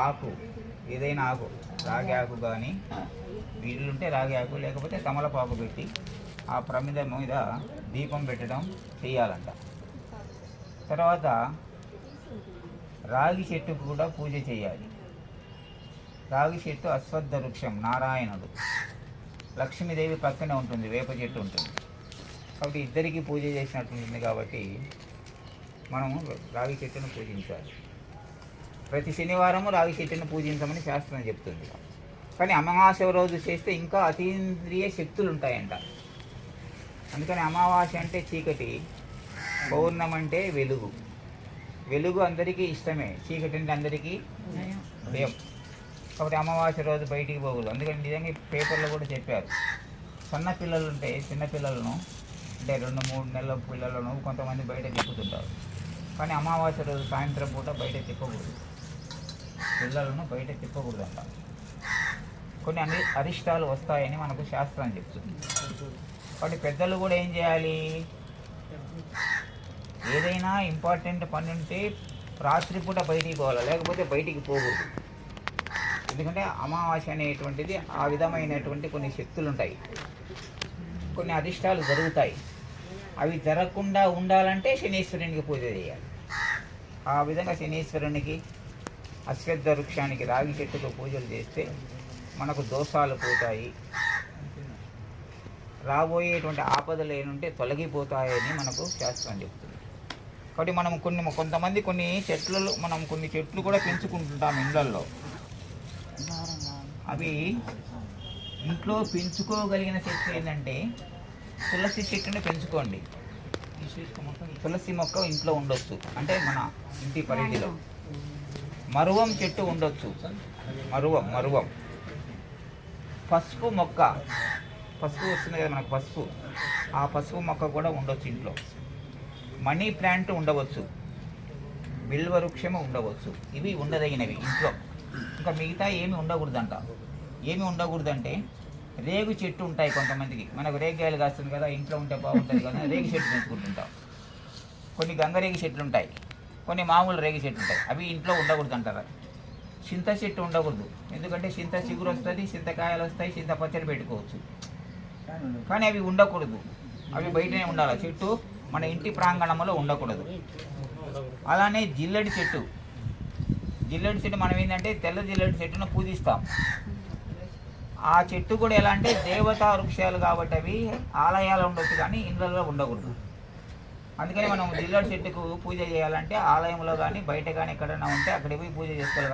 ఆకు, ఏదైనా ఆకు, రాగి ఆకు కానీ వీళ్ళుంటే రాగి ఆకు, లేకపోతే తమలపాకు పెట్టి ఆ ప్రమిద మీద దీపం పెట్టడం చేయాలంట. తర్వాత రాగి చెట్టుకు కూడా పూజ చేయాలి. రాగి చెట్టు అశ్వత్థ వృక్షం, నారాయణుడు. లక్ష్మీదేవి పక్కనే ఉంటుంది, వేప చెట్టు ఉంటుంది. కాబట్టి ఇద్దరికి పూజ చేసినట్టు ఉంటుంది. కాబట్టి మనము రాగి చెట్టును పూజించాలి. ప్రతి శనివారము రాగి చెట్టును పూజించమని శాస్త్రం చెప్తుంది. కానీ అమావాస్య రోజు చేస్తే ఇంకా అతీంద్రియ శక్తులు ఉంటాయంట. అందుకని అమావాస్య అంటే చీకటి, పౌర్ణమి అంటే వెలుగు. వెలుగు అందరికీ ఇష్టమే, చీకటి అంటే అందరికీ భయం. కాబట్టి అమావాస్య రోజు బయటికి పోకూడదు. అందుకని నిజంగా పేపర్లో కూడా చెప్పారు, సన్న పిల్లలు ఉంటే చిన్నపిల్లలను, అంటే 2-3 నెలల పిల్లలను కొంతమంది బయట తిప్పుతుంటారు. కానీ అమావాస్య రోజు సాయంత్రం పూట బయట తిప్పకూడదు, పిల్లలను బయట తిప్పకూడదంట. కొన్ని అరిష్టాలు వస్తాయని మనకు శాస్త్రం చెప్తుంది. కాబట్టి పెద్దలు కూడా ఏం చేయాలి, ఏదైనా ఇంపార్టెంట్ పని ఉంటే రాత్రిపూట బయటికి పోవాలి, లేకపోతే బయటికి పోకూడదు. ఎందుకంటే అమావాస్య అనేటువంటిది ఆ విధమైనటువంటి కొన్ని శక్తులు ఉంటాయి, కొన్ని అరిష్టాలు జరుగుతాయి. అవి జరగకుండా ఉండాలంటే శనీశ్వరునికి పూజ చేయాలి. ఆ విధంగా శనీశ్వరునికి, అశ్వత్థ వృక్షానికి, రాగి చెట్టుకు పూజలు చేస్తే మనకు దోషాలు పోతాయి, రాబోయేటువంటి ఆపదలు ఏనుంటే తొలగిపోతాయని మనకు శాస్త్రం చెప్తుంది. కాబట్టి మనం కొంతమంది కొన్ని చెట్లు కూడా పెంచుకుంటుంటాం ఇళ్ళల్లో. అవి ఇంట్లో పెంచుకోగలిగిన చెట్లు ఏంటంటే తులసి చెట్టుని పెంచుకోండి. తులసి మొక్క ఇంట్లో ఉండొచ్చు, అంటే మన ఇంటి పరిధిలో. మరువం చెట్టు ఉండొచ్చు, మరువం. పసుపు మొక్క, పసుపు వస్తుంది కదా మనకు పసుపు, ఆ పసుపు మొక్క కూడా ఉండొచ్చు ఇంట్లో. మనీ ప్లాంట్ ఉండవచ్చు, బిల్వ వృక్షము ఉండవచ్చు. ఇవి ఉండదగినవి ఇంట్లో. ఇంకా మిగతా ఏమి ఉండకూడదంట. ఏమి ఉండకూడదంటే రేగు చెట్టు ఉంటాయి కొంతమందికి. మనకు రేగాయలు కాస్తుంది కదా, ఇంట్లో ఉంటే బాగుంటుంది కదా, రేగి చెట్టు పెంచుకుంటుంటాం. కొన్ని గంగరేగి చెట్లు ఉంటాయి, కొన్ని మామూలు రేగి చెట్లు ఉంటాయి. అవి ఇంట్లో ఉండకూడదు అంటారు. చింత చెట్టు ఉండకూడదు, ఎందుకంటే చింత చిగురు వస్తుంది, చింతకాయలు వస్తాయి, చింత పచ్చడి పెట్టుకోవచ్చు. కానీ అవి ఉండకూడదు, అవి బయటనే ఉండాలి. చెట్టు మన ఇంటి ప్రాంగణంలో ఉండకూడదు. అలానే జిల్లెడి చెట్టు మనం ఏంటంటే తెల్ల జిల్లెడి చెట్టును పూజిస్తాం. ఆ చెట్టు కూడా ఎలా అంటే దేవతా వృక్షాలు కాబట్టి అవి ఆలయాలు ఉండొచ్చు, కానీ ఇళ్ళలో ఉండకూడదు. అందుకని మనం జిల్లెడి చెట్టుకు పూజ చేయాలంటే ఆలయంలో కానీ బయట కానీ ఎక్కడైనా ఉంటే అక్కడికి పోయి పూజ చేసుకోవాలి.